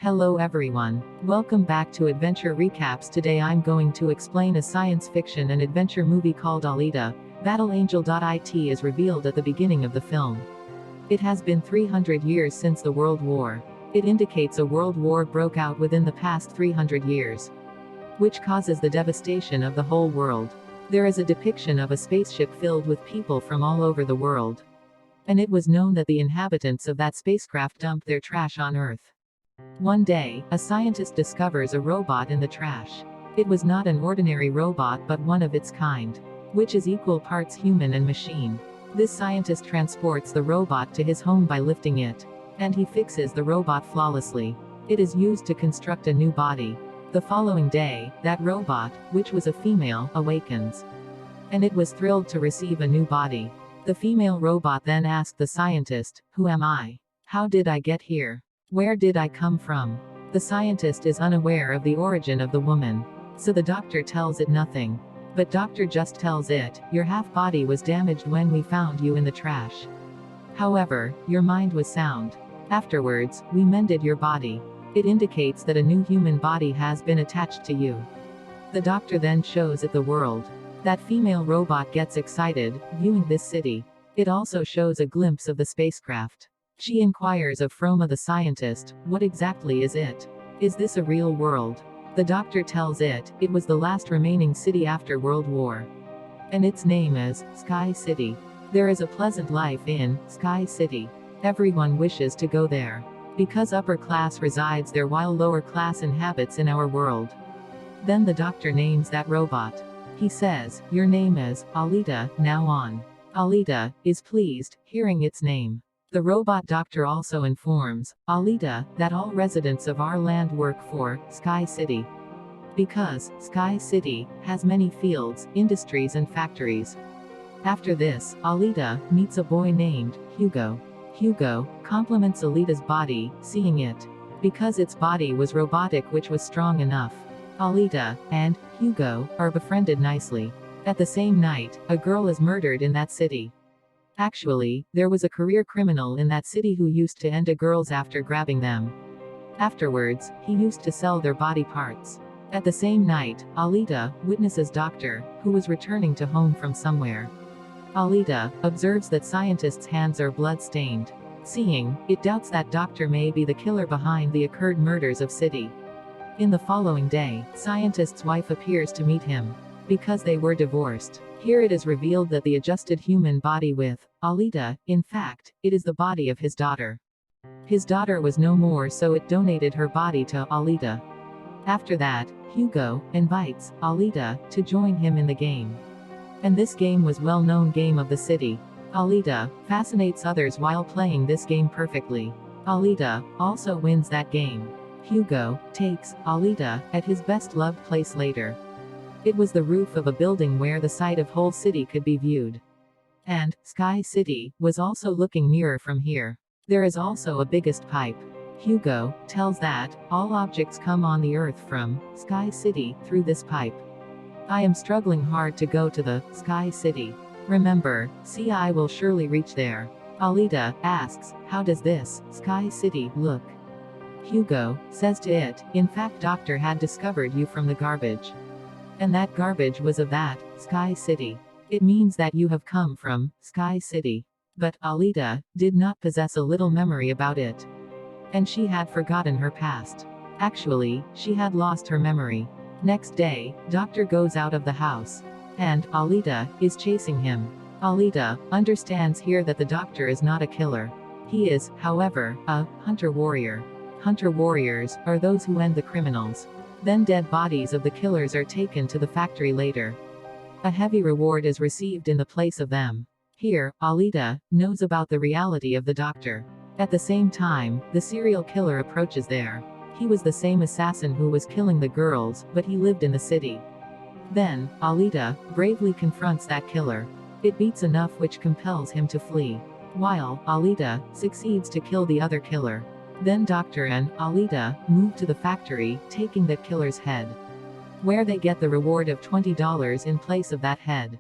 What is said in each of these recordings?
Hello everyone. Welcome back to Adventure Recaps. Today I'm going to explain a science fiction and adventure movie called Alita. Battle Angel.it is revealed at the beginning of the film. It has been 300 years since the World War. It indicates a world war broke out within the past 300 years, which causes the devastation of the whole world. There is a depiction of a spaceship filled with people from all over the world. And it was known that the inhabitants of that spacecraft dumped their trash on Earth. One day, a scientist discovers a robot in the trash. It was not an ordinary robot but one of its kind, which is equal parts human and machine. This scientist transports the robot to his home by lifting it, and he fixes the robot flawlessly. It is used to construct a new body. The following day, that robot, which was a female, awakens. And it was thrilled to receive a new body. The female robot then asked the scientist, "Who am I? How did I get here? Where did I come from?" The scientist is unaware of the origin of the woman. So the doctor tells it nothing. But doctor just tells it, "Your half-body was damaged when we found you in the trash. However, your mind was sound. Afterwards, we mended your body. It indicates that a new human body has been attached to you." The doctor then shows it the world. That female robot gets excited, viewing this city. It also shows a glimpse of the spacecraft. She inquires of Froma the scientist, "What exactly is it? Is this a real world?" The doctor tells it, it was the last remaining city after World War. And its name is Sky City. There is a pleasant life in Sky City. Everyone wishes to go there. Because upper class resides there while lower class inhabits in our world. Then the doctor names that robot. He says, "Your name is Alita, now on." Alita is pleased, hearing its name. The robot doctor also informs Alita that all residents of our land work for Sky City, because Sky City has many fields, industries and factories. After this, Alita meets a boy named Hugo. Hugo compliments Alita's body, seeing it, because its body was robotic, which was strong enough. Alita and Hugo are befriended nicely. At the same night, a girl is murdered in that city. Actually, there was a career criminal in that city who used to end girls after grabbing them. Afterwards, he used to sell their body parts. At the same night, Alita witnesses Doctor, who was returning to home from somewhere. Alita observes that scientist's hands are blood-stained. Seeing, it doubts that Doctor may be the killer behind the occurred murders of City. In the following day, scientist's wife appears to meet him, because they were divorced. Here it is revealed that the adjusted human body with Alita, in fact, it is the body of his daughter. His daughter was no more, so it donated her body to Alita. After that, Hugo invites Alita to join him in the game. And this game was well-known game of the city. Alita fascinates others while playing this game perfectly. Alita also wins that game. Hugo takes Alita at his best-loved place later. It was the roof of a building where the sight of whole city could be viewed. And Sky City was also looking nearer from here. There is also a biggest pipe. Hugo tells that all objects come on the earth from Sky City through this pipe. I am struggling hard to go to the Sky City. Remember, see, I will surely reach there. Alita asks, "How does this Sky City look?" Hugo says to it, "In fact, Doctor had discovered you from the garbage. And that garbage was of that Sky City. It means that you have come from Sky City." But Alita did not possess a little memory about it. And she had forgotten her past. Actually, she had lost her memory. Next day, Doctor goes out of the house. And Alita is chasing him. Alita understands here that the doctor is not a killer. He is, however, a hunter-warrior. Hunter-warriors are those who end the criminals. Then dead bodies of the killers are taken to the factory later. A heavy reward is received in the place of them. Here, Alita knows about the reality of the doctor. At the same time, the serial killer approaches there. He was the same assassin who was killing the girls, but he lived in the city. Then, Alita bravely confronts that killer. It beats enough which compels him to flee. While Alita succeeds to kill the other killer. Then Doctor and Alita move to the factory, taking that killer's head, where they get the reward of $20 in place of that head.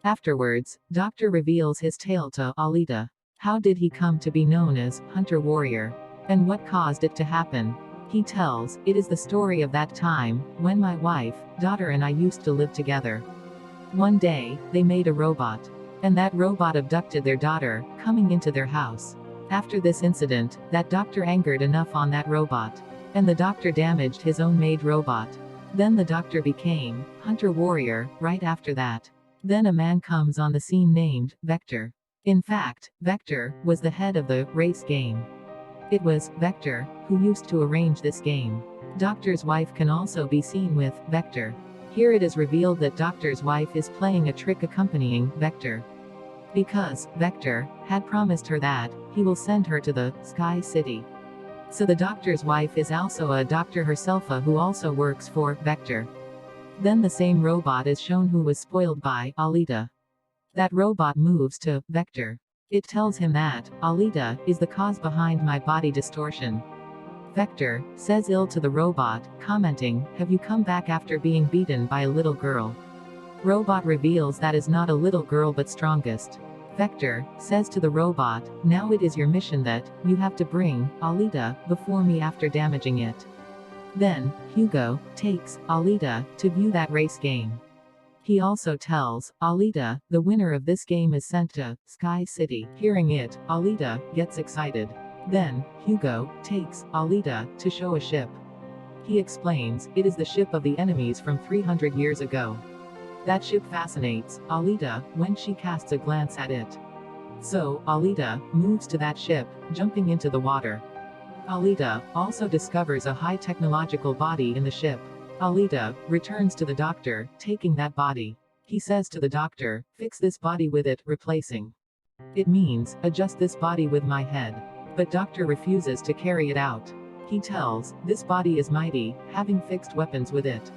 Afterwards, Doctor reveals his tale to Alita. How did he come to be known as Hunter Warrior? And what caused it to happen? He tells, "It is the story of that time, when my wife, daughter and I used to live together. One day, they made a robot. And that robot abducted their daughter, coming into their house. After this incident, that doctor angered enough on that robot. And the doctor damaged his own made robot. Then the doctor became hunter-warrior, right after that. Then a man comes on the scene named Vector. In fact, Vector was the head of the race game. It was Vector who used to arrange this game. Doctor's wife can also be seen with Vector. Here it is revealed that Doctor's wife is playing a trick accompanying Vector. Because Vector had promised her that he will send her to the Sky City. So the doctor's wife is also a doctor herself who also works for Vector. Then the same robot is shown who was spoiled by Alita. That robot moves to Vector. It tells him that Alita is the cause behind my body distortion. Vector says ill to the robot, commenting, "Have you come back after being beaten by a little girl?" Robot reveals that is not a little girl but strongest. Vector says to the robot, "Now it is your mission that you have to bring Alita before me after damaging it." Then, Hugo takes Alita to view that race game. He also tells Alita the winner of this game is sent to Sky City. Hearing it, Alita gets excited. Then, Hugo takes Alita to show a ship. He explains, it is the ship of the enemies from 300 years ago. That ship fascinates Alita when she casts a glance at it. So, Alita moves to that ship, jumping into the water. Alita also discovers a high technological body in the ship. Alita returns to the doctor, taking that body. He says to the doctor, "Fix this body with it, replacing. It means, adjust this body with my head." But doctor refuses to carry it out. He tells, "This body is mighty, having fixed weapons with it.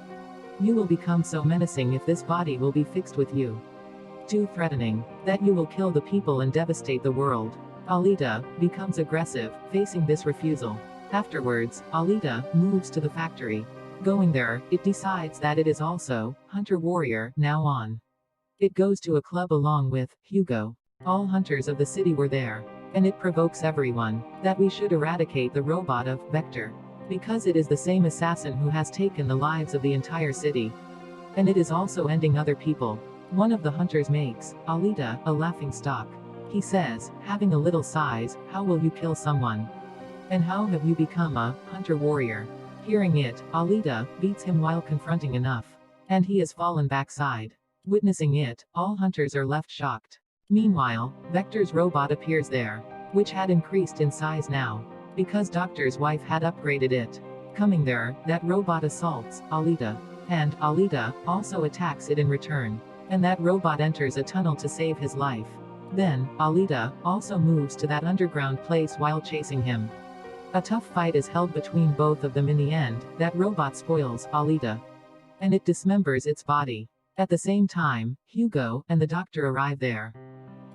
You will become so menacing if this body will be fixed with you. Too threatening, that you will kill the people and devastate the world." Alita becomes aggressive, facing this refusal. Afterwards, Alita moves to the factory. Going there, it decides that it is also hunter-warrior now on. It goes to a club along with Hugo. All hunters of the city were there. And it provokes everyone that we should eradicate the robot of Vector. Because it is the same assassin who has taken the lives of the entire city. And it is also ending other people. One of the hunters makes Alita a laughing stock. He says, having a little size, how will you kill someone? And how have you become a hunter-warrior? Hearing it, Alita beats him while confronting enough. And he has fallen backside. Witnessing it, all hunters are left shocked. Meanwhile, Vector's robot appears there, which had increased in size now, because Doctor's wife had upgraded it. Coming there, that robot assaults Alita. And Alita also attacks it in return. And that robot enters a tunnel to save his life. Then, Alita also moves to that underground place while chasing him. A tough fight is held between both of them. In the end, that robot spoils Alita. And it dismembers its body. At the same time, Hugo and the doctor arrive there.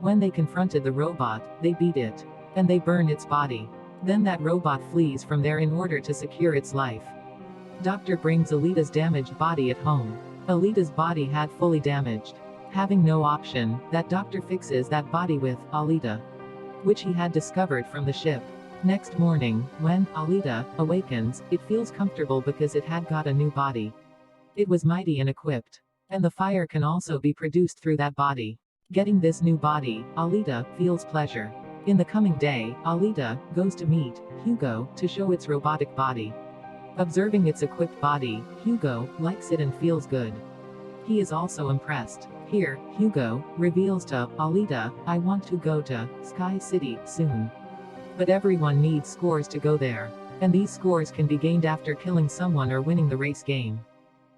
When they confronted the robot, they beat it. And they burn its body. Then that robot flees from there in order to secure its life. Doctor brings Alita's damaged body at home. Alita's body had fully damaged. Having no option, that doctor fixes that body with Alita, which he had discovered from the ship. Next morning, when Alita awakens, it feels comfortable because it had got a new body. It was mighty and equipped. And the fire can also be produced through that body. Getting this new body, Alita feels pleasure. In the coming day, Alita goes to meet Hugo to show its robotic body. Observing its equipped body, Hugo likes it and feels good. He is also impressed. Here, Hugo reveals to Alita, "I want to go to Sky City soon. But everyone needs scores to go there. And these scores can be gained after killing someone or winning the race game."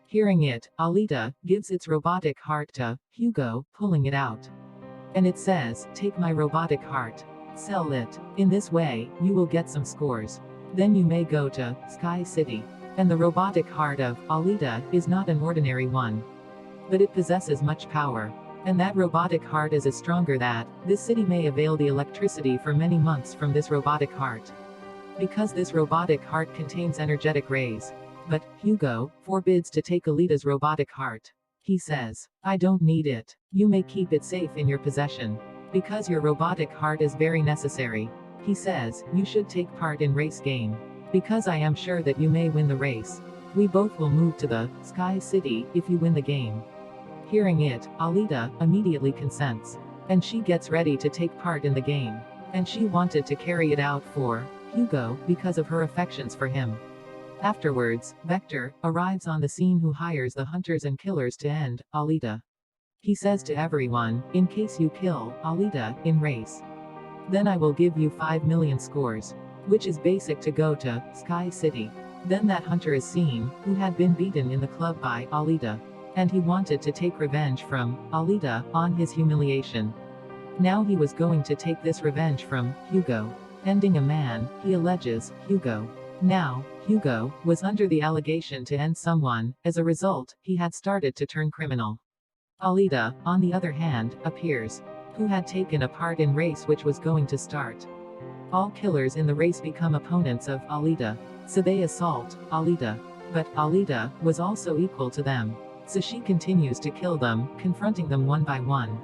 Hearing it, Alita gives its robotic heart to Hugo, pulling it out. And it says, "Take my robotic heart. Sell it. In this way, you will get some scores. Then you may go to Sky City." And the robotic heart of Alita is not an ordinary one. But it possesses much power. And that robotic heart is as stronger that this city may avail the electricity for many months from this robotic heart. Because this robotic heart contains energetic rays. But Hugo forbids to take Alita's robotic heart. He says, "I don't need it. You may keep it safe in your possession. Because your robotic heart is very necessary." He says, "You should take part in race game. Because I am sure that you may win the race. We both will move to the Sky City if you win the game. Hearing it, Alita immediately consents. And she gets ready to take part in the game. And she wanted to carry it out for Hugo because of her affections for him. Afterwards, Vector arrives on the scene, who hires the hunters and killers to end Alita. He says to everyone, in case you kill Alita in race, then I will give you 5 million scores, which is basic to go to Sky City. Then that hunter is seen, who had been beaten in the club by Alita. And he wanted to take revenge from Alita on his humiliation. Now he was going to take this revenge from Hugo, ending a man he alleges Hugo. Now, Hugo was under the allegation to end someone. As a result, he had started to turn criminal. Alita, on the other hand, appears, who had taken a part in race which was going to start. All killers in the race become opponents of Alita, so they assault Alita. But Alita was also equal to them, so she continues to kill them, confronting them one by one.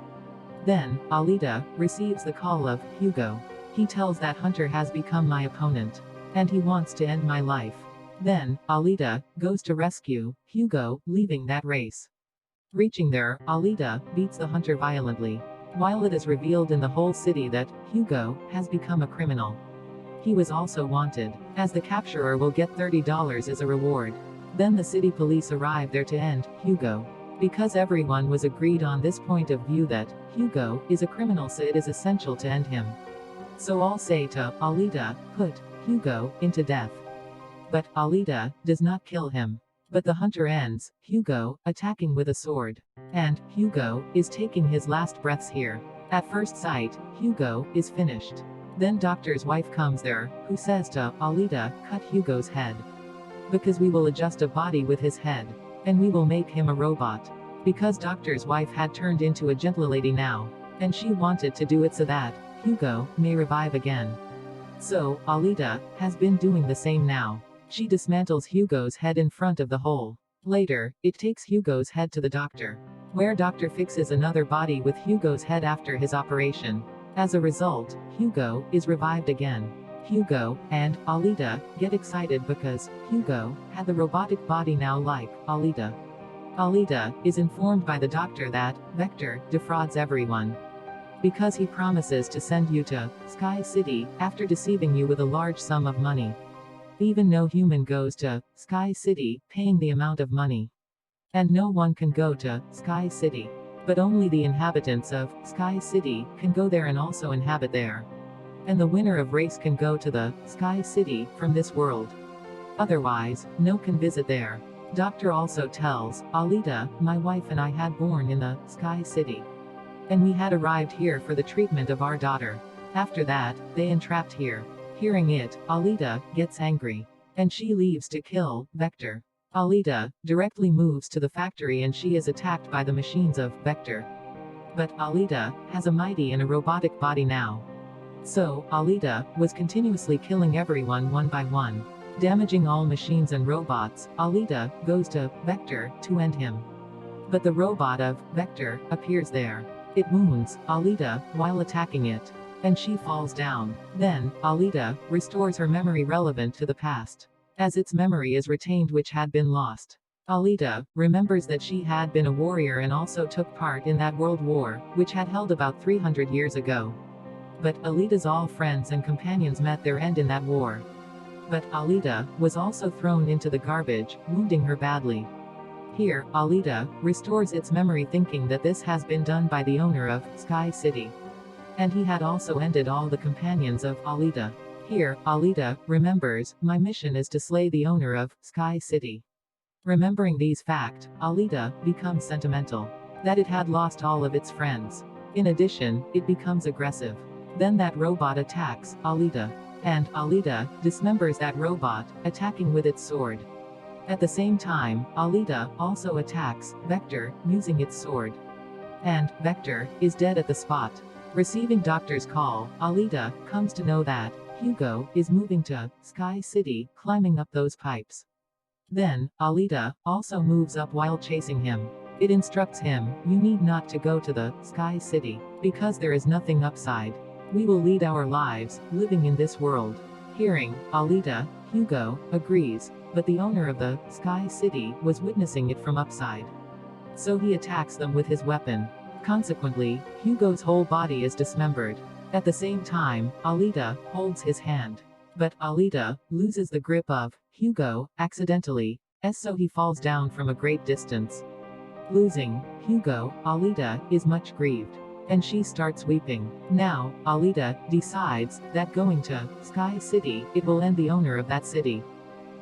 Then, Alita receives the call of Hugo. He tells that hunter has become my opponent, and he wants to end my life. Then, Alita goes to rescue Hugo, leaving that race. Reaching there, Alita beats the hunter violently, while it is revealed in the whole city that Hugo has become a criminal. He was also wanted, as the capturer will get $30 as a reward. Then the city police arrive there to end Hugo. Because everyone was agreed on this point of view that Hugo is a criminal, so it is essential to end him. So all say to Alita, put Hugo into death. But Alita does not kill him. But the hunter ends Hugo, attacking with a sword. And Hugo is taking his last breaths here. At first sight, Hugo is finished. Then doctor's wife comes there, who says to Alita, cut Hugo's head. Because we will adjust a body with his head. And we will make him a robot. Because doctor's wife had turned into a gentle lady now. And she wanted to do it so that Hugo may revive again. So, Alita has been doing the same now. She dismantles Hugo's head in front of the hole. Later, it takes Hugo's head to the doctor, where doctor fixes another body with Hugo's head after his operation. As a result, Hugo is revived again. Hugo and Alita get excited because Hugo had the robotic body now like Alita. Alita is informed by the doctor that Vector defrauds everyone, because he promises to send you to Sky City after deceiving you with a large sum of money. Even no human goes to Sky City paying the amount of money. And no one can go to Sky City. But only the inhabitants of Sky City can go there and also inhabit there. And the winner of race can go to the Sky City from this world. Otherwise, no can visit there. Doctor also tells Alita, my wife and I had born in the Sky City. And we had arrived here for the treatment of our daughter. After that, they entrapped here. Hearing it, Alita gets angry. And she leaves to kill Vector. Alita directly moves to the factory and she is attacked by the machines of Vector. But Alita has a mighty and a robotic body now. So, Alita was continuously killing everyone one by one, damaging all machines and robots. Alita goes to Vector to end him. But the robot of Vector appears there. It wounds Alita while attacking it, and she falls down. Then, Alita restores her memory relevant to the past, as its memory is retained which had been lost. Alita remembers that she had been a warrior and also took part in that world war, which had held about 300 years ago. But Alita's all friends and companions met their end in that war. But Alita was also thrown into the garbage, wounding her badly. Here, Alita restores its memory thinking that this has been done by the owner of Sky City. And he had also ended all the companions of Alita. Here, Alita remembers, my mission is to slay the owner of Sky City. Remembering these facts, Alita becomes sentimental, that it had lost all of its friends. In addition, it becomes aggressive. Then that robot attacks Alita. And Alita dismembers that robot, attacking with its sword. At the same time, Alita also attacks Vector, using its sword. And Vector is dead at the spot. Receiving doctor's call, Alita comes to know that Hugo is moving to Sky City, climbing up those pipes. Then, Alita also moves up while chasing him. It instructs him, you need not to go to the Sky City, because there is nothing upside. We will lead our lives, living in this world. Hearing Alita, Hugo agrees, but the owner of the Sky City was witnessing it from upside. So he attacks them with his weapon. Consequently, Hugo's whole body is dismembered. At the same time, Alita holds his hand. But Alita loses the grip of Hugo accidentally, so he falls down from a great distance. Losing Hugo, Alita is much grieved. And she starts weeping. Now, Alita decides that going to Sky City, it will end the owner of that city.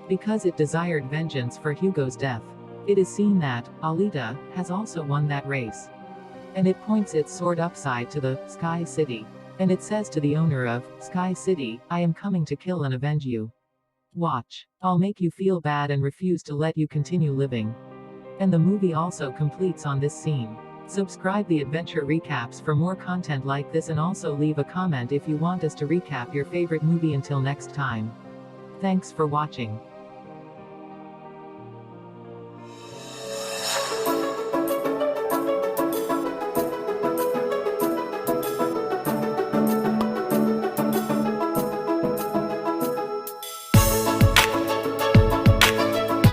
Because it desired vengeance for Hugo's death. It is seen that Alita has also won that race. And it points its sword upside to the Sky City. And it says to the owner of Sky City, I am coming to kill and avenge you. Watch. I'll make you feel bad and refuse to let you continue living. And the movie also completes on this scene. Subscribe the Adventure Recaps for more content like this, and also leave a comment if you want us to recap your favorite movie. Until next time. Thanks for watching.